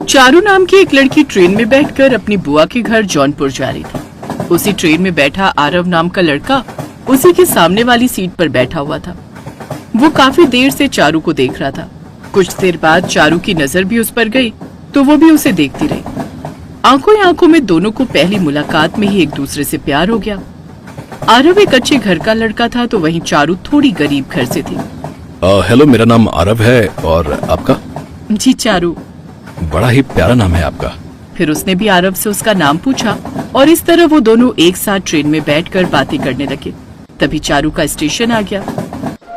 चारू नाम की एक लड़की ट्रेन में बैठकर अपनी बुआ के घर जौनपुर जा रही थी। उसी ट्रेन में बैठा आरव नाम का लड़का उसी के सामने वाली सीट पर बैठा हुआ था। वो काफी देर से चारू को देख रहा था। कुछ देर बाद चारू की नजर भी उस पर गई तो वो भी उसे देखती रही। आंखों ही आंखों में दोनों को पहली मुलाकात में ही एक दूसरे से प्यार हो गया। आरव एक अच्छे घर का लड़का था तो वहीं चारू थोड़ी गरीब घर से थी। हेलो, मेरा नाम आरव है और आपका? जी चारू। बड़ा ही प्यारा नाम है आपका। फिर उसने भी आरव से उसका नाम पूछा और इस तरह वो दोनों एक साथ ट्रेन में बैठकर बातें करने लगे। तभी चारू का स्टेशन आ गया।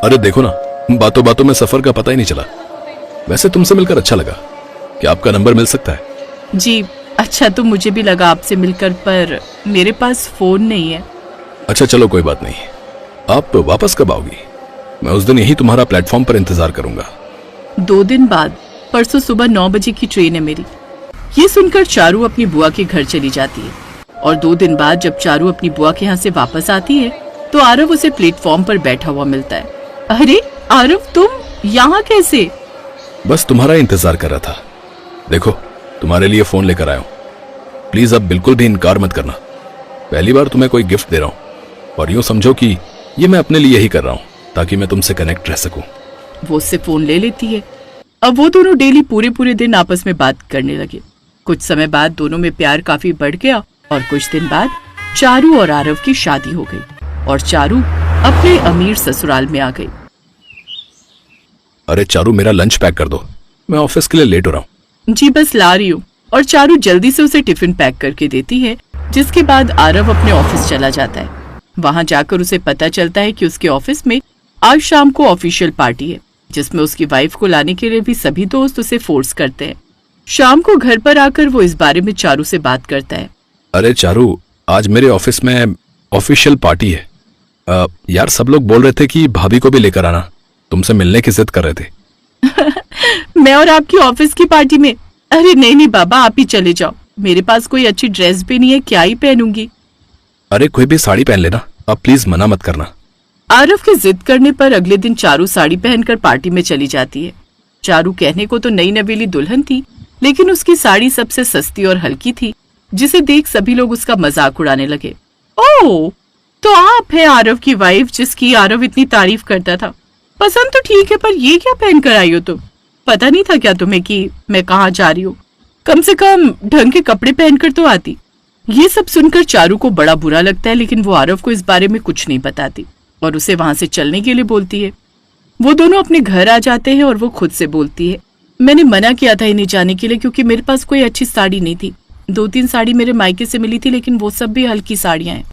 अरे देखो ना, बातों बातों में सफर का पता ही नहीं चला। वैसे तुमसे मिलकर अच्छा लगा। क्या आपका नंबर मिल सकता है? जी अच्छा, तो मुझे भी लगा आपसे मिलकर, पर मेरे पास फोन नहीं है। अच्छा चलो, कोई बात नहीं। आप वापस कब आओगी? मैं उस दिन यही तुम्हारा प्लेटफॉर्म पर इंतजार करूंगा। 2 दिन बाद, परसों सुबह 9 बजे की ट्रेन है मेरी। ये सुनकर चारू अपनी बुआ के घर चली जाती है और 2 दिन बाद जब चारू अपनी बुआ के यहाँ से वापस आती है तो आरव उसे प्लेटफॉर्म पर बैठा हुआ मिलता है। अरे आरव, तुम यहाँ कैसे? बस तुम्हारा इंतजार कर रहा था। देखो, तुम्हारे लिए फोन लेकर आया हूँ। प्लीज अब बिल्कुल भी इनकार मत करना। पहली बार तुम्हें कोई गिफ्ट दे रहा हूँ और यूँ समझो कि ये मैं अपने लिए ही कर रहा हूँ ताकि मैं तुमसे कनेक्ट रह सकूं। वो उससे फोन ले लेती है। अब वो दोनों डेली पूरे दिन आपस में बात करने लगे। कुछ समय बाद दोनों में प्यार काफी बढ़ गया और कुछ दिन बाद चारू और आरव की शादी हो गई और चारू अपने अमीर ससुराल में आ गई। अरे चारू, मेरा लंच पैक कर दो, मैं ऑफिस के लिए लेट हो रहा हूँ। जी बस ला रही हूँ। और चारू जल्दी से उसे टिफिन पैक करके देती है, जिसके बाद आरव अपने ऑफिस चला जाता है। वहाँ जाकर उसे पता चलता है कि उसके ऑफिस में आज शाम को ऑफिशियल पार्टी है, जिसमें उसकी वाइफ को लाने के लिए भी सभी दोस्त उसे फोर्स करते हैं। शाम को घर पर आकर वो इस बारे में चारू से बात करता है। अरे चारू, आज मेरे ऑफिस में ऑफिशियल पार्टी है। यार, सब लोग बोल रहे थे कि भाभी को भी लेकर आना, तुमसे मिलने की जिद कर रहे थे। मैं और आपकी ऑफिस की पार्टी में? अरे नहीं बाबा, आप ही चले जाओ। मेरे पास कोई अच्छी ड्रेस भी नहीं है, क्या ही पहनूंगी। अरे कोई भी साड़ी पहन लेना, अब प्लीज मना मत करना। आरव के जिद करने पर अगले दिन चारू साड़ी पहनकर पार्टी में चली जाती है। चारू कहने को तो नई नवेली दुल्हन थी, लेकिन उसकी साड़ी सबसे सस्ती और हल्की थी, जिसे देख सभी लोग उसका मजाक उड़ाने लगे। ओह, तो आप है आरव की वाइफ जिसकी आरव इतनी तारीफ करता था। पसंद तो ठीक है, पर ये क्या पहन कर आई हो तुम? पता नहीं था क्या तुम्हें कि मैं कहाँ जा रही हूँ? कम से कम ढंग के कपड़े पहनकर तो आती। ये सब सुनकर चारू को बड़ा बुरा लगता है, लेकिन वो आरव को इस बारे में कुछ नहीं बताती और उसे वहां से चलने के लिए बोलती है। वो दोनों अपने घर आ जाते हैं और वो खुद से बोलती है, मैंने मना किया था इन्हें जाने के लिए क्योंकि मेरे पास कोई अच्छी साड़ी नहीं थी। 2-3 साड़ी मेरे मायके से मिली थी, लेकिन वो सब भी हल्की साड़ियां हैं।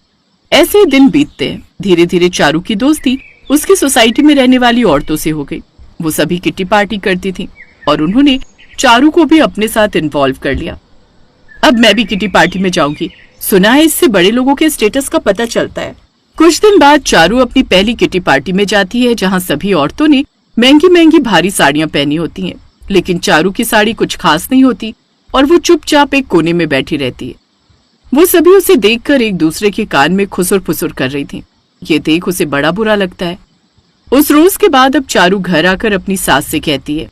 ऐसे ही दिन बीतते हैं। धीरे धीरे चारू की दोस्ती उसकी सोसाइटी में रहने वाली औरतों से हो गई। वो सभी किट्टी पार्टी करती थी और उन्होंने चारू को भी अपने साथ इन्वॉल्व कर लिया। अब मैं भी किट्टी पार्टी में जाऊंगी। सुना है इससे बड़े लोगों के स्टेटस का पता चलता है। कुछ दिन बाद चारू अपनी पहली किट्टी पार्टी में जाती है, जहां सभी औरतों ने महंगी महंगी भारी साड़ियां पहनी होती हैं, लेकिन चारू की साड़ी कुछ खास नहीं होती और वो चुपचाप एक कोने में बैठी रहती है। वो सभी उसे देखकर एक दूसरे के कान में खुसुर फुसुर कर रही थी। ये देख उसे बड़ा बुरा लगता है। उस रोज के बाद अब चारू घर आकर अपनी सास से कहती है,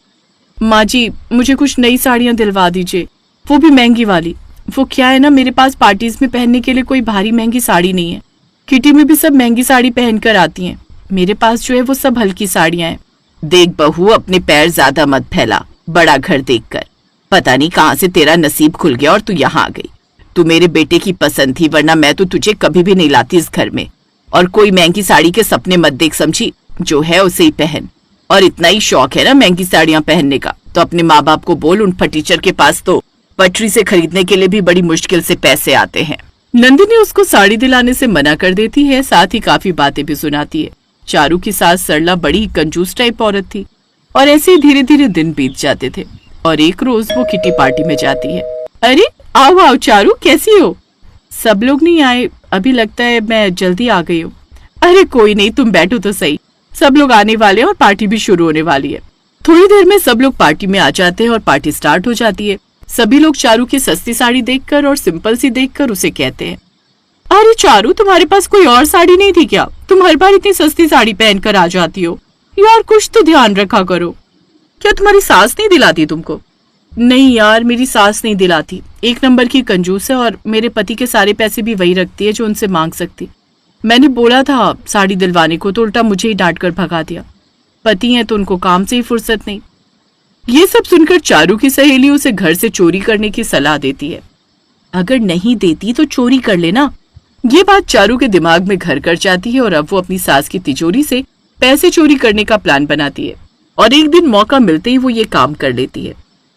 माँ जी, मुझे कुछ नई साड़ियां दिलवा दीजिए, वो भी महंगी वाली। वो क्या है ना, मेरे पास पार्टीज में पहनने के लिए कोई भारी महंगी साड़ी नहीं है। किटी में भी सब महंगी साड़ी पहनकर आती हैं। मेरे पास जो है वो सब हल्की साड़ियां हैं। देख बहू, अपने पैर ज्यादा मत फैला, बड़ा घर देखकर। पता नहीं कहाँ से तेरा नसीब खुल गया और तू यहाँ आ गई। तू मेरे बेटे की पसंद थी, वरना मैं तो तुझे कभी भी नहीं लाती इस घर में। और कोई महंगी साड़ी के सपने मत देख समझी, जो है उसे ही पहन। और इतना ही शौक है ना महंगी साड़ियां पहनने का, तो अपने माँ बाप को बोल, उन फटीचर के पास तो पटरी से खरीदने के लिए भी बड़ी मुश्किल से पैसे आते हैं। नंदिनी उसको साड़ी दिलाने से मना कर देती है, साथ ही काफी बातें भी सुनाती है। चारू की सास सरला बड़ी कंजूस टाइप औरत थी और ऐसे ही धीरे धीरे दिन बीत जाते थे और एक रोज वो किटी पार्टी में जाती है। अरे आओ आओ चारू, कैसी हो? सब लोग नहीं आए अभी, लगता है मैं जल्दी आ गई हूँ। अरे कोई नहीं, तुम बैठो तो सही, सब लोग आने वाले और पार्टी भी शुरू होने वाली है। थोड़ी देर में सब लोग पार्टी में आ जाते हैं और पार्टी स्टार्ट हो जाती है। सभी लोग चारू की सस्ती साड़ी देखकर और सिंपल सी देखकर उसे कहते हैं, अरे चारू, तुम्हारे पास कोई और साड़ी नहीं थी क्या? तुम हर बार इतनी सस्ती साड़ी पहनकर आ जाती हो। यार कुछ तो ध्यान रखा करो। क्या तुम्हारी सास नहीं दिलाती तुमको? नहीं यार, मेरी सास नहीं दिलाती, एक नंबर की कंजूस है और मेरे पति के सारे पैसे भी वही रखती है जो उनसे मांग सकती। मैंने बोला था साड़ी दिलवाने को तो उल्टा मुझे ही डांट कर भगा दिया। पति हैं तो उनको काम से ही फुर्सत नहीं। ये सब सुनकर चारू की सहेली उसे घर से चोरी करने की सलाह देती है। अगर नहीं देती तो चोरी कर लेना। ये बात चारू के दिमाग में घर कर जाती है और अब वो अपनी सास की तिजोरी से पैसे चोरी करने का प्लान बनाती है और एक दिन मौका मिलते ही वो ये काम कर लेती है।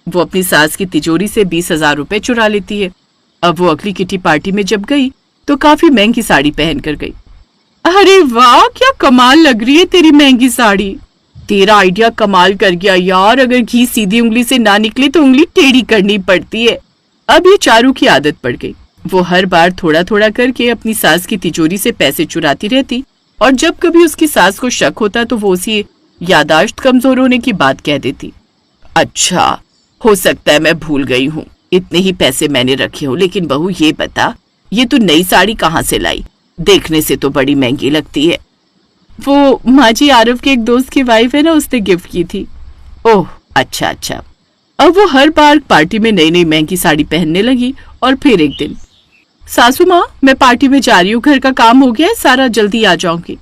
वो अपनी सास की तिजोरी से 20,000 रुपए चुरा लेती है। अब वो अगली किटी पार्टी में जब गई तो काफी महंगी साड़ी पहन कर गई। अरे वाह, क्या कमाल लग रही है तेरी महंगी साड़ी। तेरा आइडिया कमाल कर गया यार, अगर घी सीधी उंगली से ना निकले तो उंगली टेढ़ी करनी पड़ती है। अब ये चारू की आदत पड़ गई। वो हर बार थोड़ा थोड़ा करके अपनी सास की तिजोरी से पैसे चुराती रहती और जब कभी उसकी सास को शक होता तो वो उसी यादाश्त कमजोर होने की बात कह देती। अच्छा, हो सकता है मैं भूल गई हूँ, इतने ही पैसे मैंने रखे हो, लेकिन बहू ये बता, ये तू नई साड़ी कहाँ से लाई? देखने से तो बड़ी महंगी लगती है। वो माँ जी, आरव के एक दोस्त की वाइफ है ना, उसने गिफ्ट की थी। ओह अच्छा अच्छा। अब वो हर बार पार्टी में नई नई महंगी साड़ी पहनने लगी और फिर एक दिन, सासू माँ मैं पार्टी में जा रही हूँ, घर का काम हो गया है सारा, जल्दी आ जाऊंगी।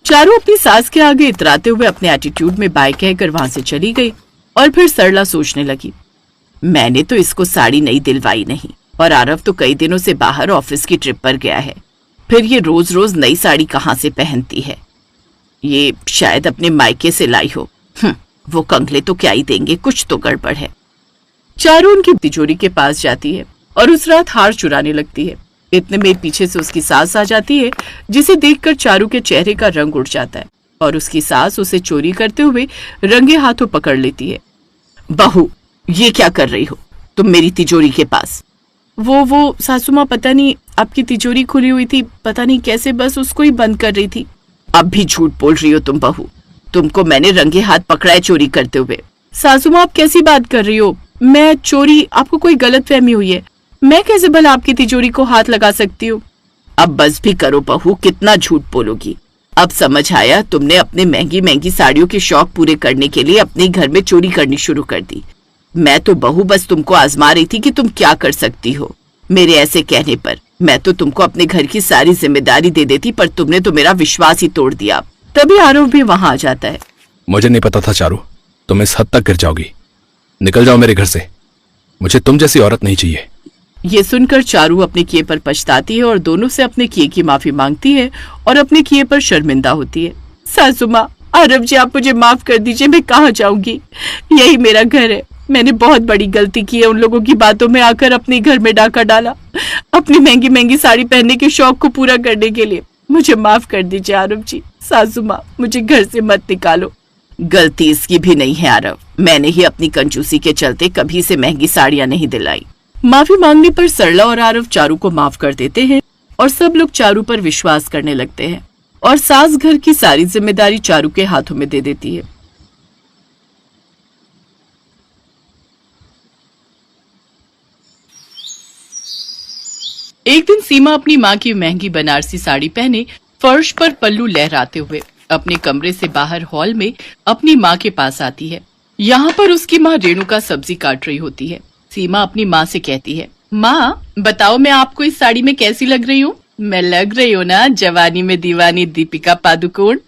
चारू अपनी सास के आगे इतराते हुए अपने एटीट्यूड में बाय कहकर वहां से चली गई और फिर सरला सोचने लगी, मैंने तो इसको साड़ी नहीं दिलवाई नहीं और आरव तो कई दिनों से बाहर ऑफिस की ट्रिप पर गया है, फिर ये रोज रोज नई साड़ी कहाँ से पहनती है? ये शायद अपने मायके से लाई हो। वो कंगले तो क्या ही देंगे, कुछ तो गड़बड़ है। चारू उनकी तिजोरी के पास जाती है और उस रात हार चुराने लगती है। इतने में पीछे से उसकी सास आ जाती है, जिसे देखकर चारू के चेहरे का रंग उड़ जाता है और उसकी सास उसे चोरी करते हुए रंगे हाथों पकड़ लेती है। बहू, ये क्या कर रही हो तुम मेरी तिजोरी के पास? वो सासू माँ, पता नहीं आपकी तिजोरी खुली हुई थी, पता नहीं कैसे बस उसको ही बंद कर रही थी। अब भी झूठ बोल रही हो तुम बहू, तुमको मैंने रंगे हाथ पकड़ा है चोरी करते हुए। सासू माँ, आप कैसी बात कर रही हो? मैं चोरी, आपको कोई गलतफहमी हुई है। मैं कैसे भला आपकी तिजोरी को हाथ लगा सकती हूँ? अब बस भी करो बहू, कितना झूठ बोलोगी। अब समझ आया, तुमने अपने महंगी महंगी साड़ियों के शौक पूरे करने के लिए अपने घर में चोरी करनी शुरू कर दी। मैं तो बहू बस तुमको आजमा रही थी कि तुम क्या कर सकती हो। मेरे ऐसे कहने पर मैं तो तुमको अपने घर की सारी जिम्मेदारी दे देती, पर तुमने तो मेरा विश्वास ही तोड़ दिया। तभी आरव भी वहां आ जाता है। मुझे नहीं पता था चारू, तुम इस हद तक गिर जाओगी। निकल जाओ मेरे घर से, मुझे तुम जैसी औरत नहीं चाहिए। ये सुनकर चारू अपने किए पर पछताती है और दोनों से अपने किए की माफी मांगती है और अपने किए पर शर्मिंदा होती है। सासू माँ, आरव जी आप मुझे माफ कर दीजिए, मैं कहाँ जाऊंगी, यही मेरा घर है। मैंने बहुत बड़ी गलती की है, उन लोगों की बातों में आकर अपने घर में डाका डाला, अपनी महंगी महंगी साड़ी पहनने के शौक को पूरा करने के लिए। मुझे माफ कर दीजिए आरव जी। सासू माँ, मुझे घर से मत निकालो। गलती इसकी भी नहीं है आरव, मैंने ही अपनी कंजूसी के चलते कभी से महंगी साड़ियां नहीं दिलाई। माफी मांगने पर सरला और आरव चारू को माफ कर देते हैं और सब लोग चारू पर विश्वास करने लगते हैं और सास घर की सारी जिम्मेदारी चारू के हाथों में दे देती है। एक दिन सीमा अपनी माँ की महंगी बनारसी साड़ी पहने फर्श पर पल्लू लहराते हुए अपने कमरे से बाहर हॉल में अपनी माँ के पास आती है। यहाँ पर उसकी माँ रेणुका सब्जी काट रही होती है। सीमा अपनी माँ से कहती है, माँ बताओ मैं आपको इस साड़ी में कैसी लग रही हूँ? मैं लग रही हूँ ना जवानी में दीवानी दीपिका पादुकोण?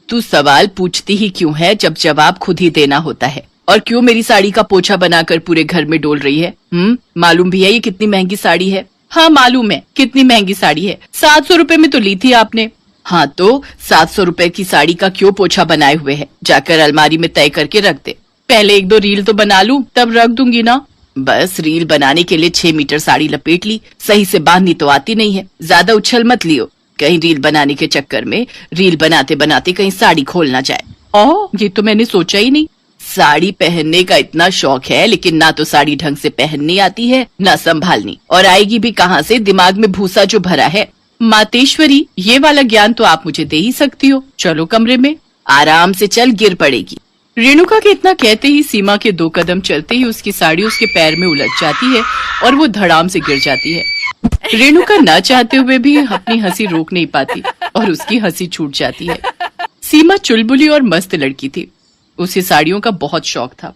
तू सवाल पूछती ही क्यों है जब जवाब खुद ही देना होता है? और क्यों मेरी साड़ी का पोछा बनाकर पूरे घर में डोल रही है? मालूम भी है ये कितनी महंगी साड़ी है? हाँ मालूम है कितनी महंगी साड़ी है, 700 रुपए में तो ली थी आपने। हाँ तो 700 रुपए की साड़ी का क्यों पोछा बनाए हुए है? जाकर अलमारी में तय करके रख दे। पहले 1-2 रील तो बना लूं तब रख दूंगी ना। बस रील बनाने के लिए 6 मीटर साड़ी लपेट ली, सही से बांधनी तो आती नहीं है। ज्यादा उछल मत लियो, कहीं रील बनाने के चक्कर में रील बनाते बनाते कहीं साड़ी खोल ना जाए। ओह ये तो मैंने सोचा ही नहीं। साड़ी पहनने का इतना शौक है, लेकिन ना तो साड़ी ढंग से पहननी आती है ना संभालनी, और आएगी भी कहाँ से? दिमाग में भूसा जो भरा है। मातेश्वरी, ये वाला ज्ञान तो आप मुझे दे ही सकती हो। चलो कमरे में, आराम से चल, गिर पड़ेगी। रेणुका के इतना कहते ही सीमा के 2 कदम चलते ही उसकी साड़ी उसके पैर में उलझ जाती है और वो धड़ाम से गिर जाती है। रेणुका ना चाहते हुए भी अपनी हंसी रोक नहीं पाती और उसकी हंसी छूट जाती है। सीमा चुलबुली और मस्त लड़की थी, उसे साड़ियों का बहुत शौक था।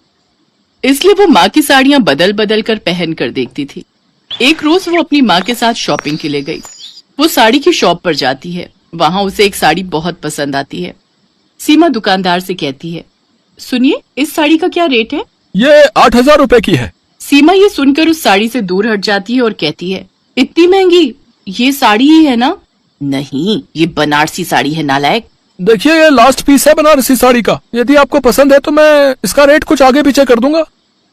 इसलिए वो माँ की साड़ियाँ बदल बदल कर पहन कर देखती थी। एक रोज वो अपनी माँ के साथ शॉपिंग के लिए गई। वो साड़ी की शॉप पर जाती है। वहां उसे एक साड़ी बहुत पसंद आती है। सीमा दुकानदार से कहती है, सुनिए, इस साड़ी का क्या रेट है? ये 8,000 रुपए की है। सीमा ये सुनकर उस साड़ी से दूर हट जाती है और कहती है, इतनी महंगी? ये साड़ी ही है ना? नहीं, ये बनारसी साड़ी है नालायक। देखिए, ये लास्ट पीस है बनारसी साड़ी का। यदि आपको पसंद है तो मैं इसका रेट कुछ आगे पीछे कर दूंगा।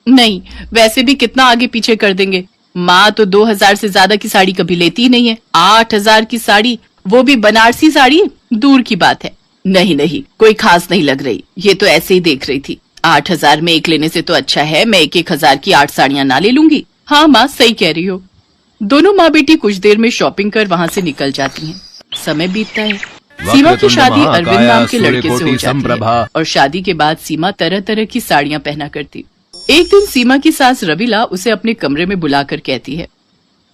नहीं, वैसे भी कितना आगे पीछे कर देंगे? माँ तो 2,000 से ज्यादा की साड़ी कभी लेती ही नहीं है। 8,000 की साड़ी, वो भी बनारसी साड़ी, दूर की बात है। नहीं नहीं, कोई खास नहीं लग रही। ये तो ऐसे ही देख रही थी। 8,000 में एक लेने से तो अच्छा है मैं 1,000 की 8 साड़ियां ना ले लूंगी। हाँ माँ, सही कह रही हो। दोनों माँ बेटी कुछ देर में शॉपिंग कर वहाँ से निकल जाती हैं। समय बीतता है। सीमा की शादी अरविंद नाम के लड़के से हो जाती है और शादी के बाद सीमा तरह तरह की साड़ियां पहना करती। एक दिन सीमा की सास रवीला उसे अपने कमरे में बुलाकर कहती है,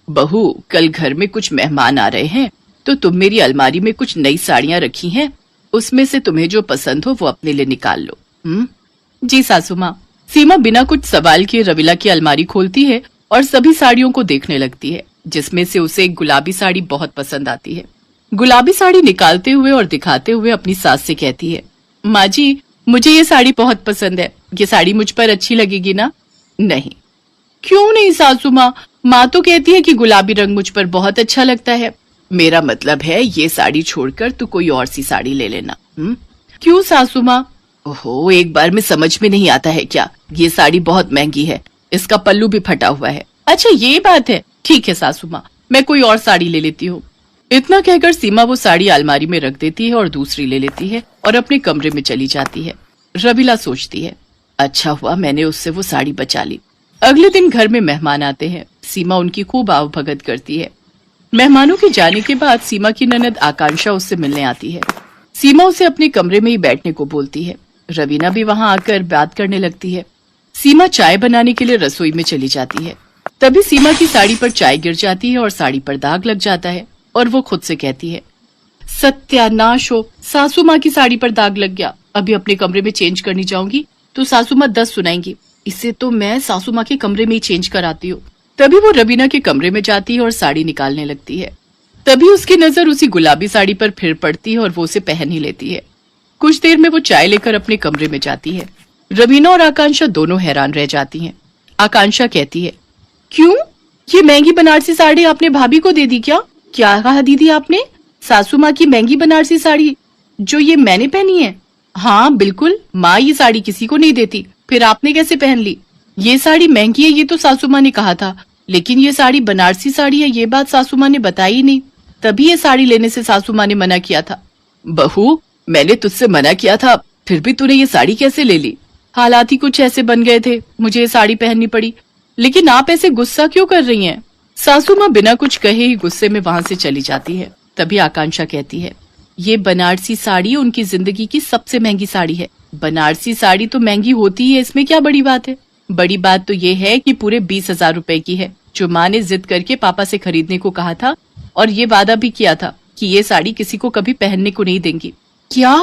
बहू, कल घर में कुछ मेहमान आ रहे हैं, तो तुम मेरी अलमारी में कुछ नई साड़ियां रखी हैं, उसमें से तुम्हें जो पसंद हो वो अपने लिए निकाल लो। जी सासू माँ। सीमा बिना कुछ सवाल किए रवीला की अलमारी खोलती है और सभी साड़ियों को देखने लगती है, जिसमें से उसे एक गुलाबी साड़ी बहुत पसंद आती है। गुलाबी साड़ी निकालते हुए और दिखाते हुए अपनी सास से कहती है, माँ जी, मुझे ये साड़ी बहुत पसंद है। ये साड़ी मुझ पर अच्छी लगेगी ना? नहीं। क्यों नहीं सासू माँ? माँ तो कहती है कि गुलाबी रंग मुझ पर बहुत अच्छा लगता है। मेरा मतलब है ये साड़ी छोड़कर तू कोई और सी साड़ी ले लेना। क्यों सासू माँ? ओहो, एक बार में समझ में नहीं आता है क्या? ये साड़ी बहुत महंगी है, इसका पल्लू भी फटा हुआ है। अच्छा ये बात है, ठीक है सासू माँ, मैं कोई और साड़ी ले लेती हूँ। इतना कहकर सीमा वो साड़ी अलमारी में रख देती है और दूसरी ले लेती है और अपने कमरे में चली जाती है। रवीला सोचती है, अच्छा हुआ मैंने उससे वो साड़ी बचा ली। अगले दिन घर में मेहमान आते हैं। सीमा उनकी खूब आवभगत करती है। मेहमानों के जाने के बाद सीमा की ननद आकांक्षा उससे मिलने आती है। सीमा उसे अपने कमरे में ही बैठने को बोलती है। रवीना भी वहां आकर बात करने लगती है। सीमा चाय बनाने के लिए रसोई में चली जाती है। तभी सीमा की साड़ी पर चाय गिर जाती है और साड़ी पर दाग लग जाता है और वो खुद से कहती है, सत्यानाश हो, सासू माँ की साड़ी पर दाग लग गया। अभी अपने कमरे में चेंज करनी जाऊंगी तो सासू माँ 10 सुनाएंगी। इससे तो मैं सासू माँ के कमरे में ही चेंज कराती हूँ। तभी वो रवीना के कमरे में जाती है और साड़ी निकालने लगती है। तभी उसकी नजर उसी गुलाबी साड़ी पर फिर पड़ती है और वो उसे पहन ही लेती है। कुछ देर में वो चाय लेकर अपने कमरे में जाती है। रवीना और आकांक्षा दोनों हैरान रह जाती हैं। आकांक्षा कहती है, क्यों? ये महंगी बनारसी साड़ी आपने भाभी को दे दी क्या? क्या कहा दीदी आपने? सासू माँ की महंगी बनारसी साड़ी जो ये मैंने पहनी है? हाँ बिल्कुल, माँ ये साड़ी किसी को नहीं देती, फिर आपने कैसे पहन ली? ये साड़ी महंगी है ये तो सासू माँ ने कहा था, लेकिन ये साड़ी बनारसी साड़ी है ये बात सासू माँ ने बताई ही नहीं। तभी ये साड़ी लेने से सासू माँ ने मना किया था। बहू, मैंने तुझसे मना किया था, फिर भी तूने ये साड़ी कैसे ले ली? हालात ही कुछ ऐसे बन गए थे, मुझे ये साड़ी पहननी पड़ी। लेकिन आप ऐसे गुस्सा क्यों कर रही हैं? सासू माँ बिना कुछ कहे ही गुस्से में वहां से चली जाती है। तभी आकांक्षा कहती है, ये बनारसी साड़ी उनकी जिंदगी की सबसे महंगी साड़ी है। बनारसी साड़ी तो महंगी होती ही है, इसमें क्या बड़ी बात है? बड़ी बात तो ये है कि पूरे 20,000 रुपए की है, जो माँ ने जिद करके पापा से खरीदने को कहा था और ये वादा भी किया था कि ये साड़ी किसी को कभी पहनने को नहीं देंगी। क्या?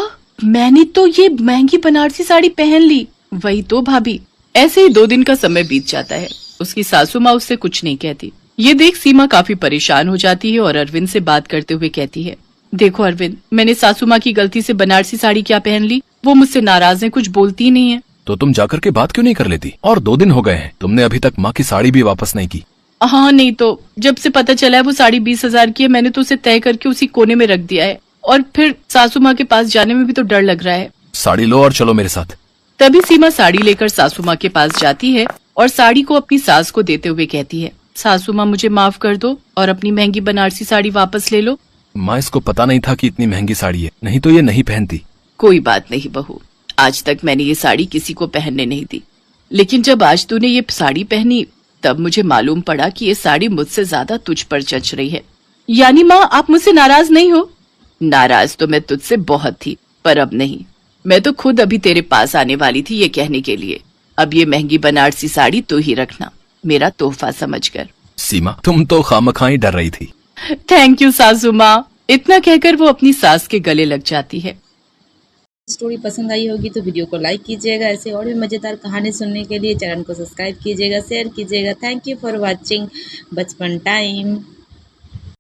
मैंने तो ये महंगी बनारसी साड़ी पहन ली। वही तो भाभी। ऐसे ही 2 दिन का समय बीत जाता है। उसकी सासू माँ उससे कुछ नहीं कहती। ये देख सीमा काफी परेशान हो जाती है और अरविंद से बात करते हुए कहती है, देखो अरविंद, मैंने सासू माँ की गलती से बनारसी साड़ी क्या पहन ली। वो मुझसे नाराज है, कुछ बोलती ही नहीं है। तो तुम जाकर के बात क्यों नहीं कर लेती? और 2 दिन हो गए हैं, तुमने अभी तक माँ की साड़ी भी वापस नहीं की। हाँ नहीं तो, जब से पता चला है वो साड़ी 20,000 की है, मैंने तो उसे तय करके उसी कोने में रख दिया है। और फिर सासू माँ के पास जाने में भी तो डर लग रहा है। साड़ी लो और चलो मेरे साथ। तभी सीमा साड़ी लेकर सासू माँ के पास जाती है और साड़ी को अपनी सास को देते हुए कहती है, सासू माँ मुझे माफ कर दो और अपनी महंगी बनारसी साड़ी वापस ले लो। माँ, इसको पता नहीं था कि इतनी महंगी साड़ी है, नहीं तो ये नहीं पहनती। कोई बात नहीं बहू, आज तक मैंने ये साड़ी किसी को पहनने नहीं दी, लेकिन जब आज तूने ये साड़ी पहनी तब मुझे मालूम पड़ा कि ये साड़ी मुझसे ज्यादा तुझ पर जच रही है। यानी माँ, आप मुझसे नाराज नहीं हो? नाराज तो मैं तुझसे बहुत थी, पर अब नहीं। मैं तो खुद अभी तेरे पास आने वाली थी ये कहने के लिए। अब ये महंगी बनारसी साड़ी तू ही रखना, मेरा तोहफा समझकर। सीमा, तुम तो खामखाई डर रही थी। थैंक यू सासू माँ। इतना कहकर वो अपनी सास के गले लग जाती है। स्टोरी पसंद आई होगी तो वीडियो को लाइक कीजिएगा। ऐसे और भी मज़ेदार कहानी सुनने के लिए चैनल को सब्सक्राइब कीजिएगा, शेयर कीजिएगा। थैंक यू फॉर वॉचिंग बचपन टाइम।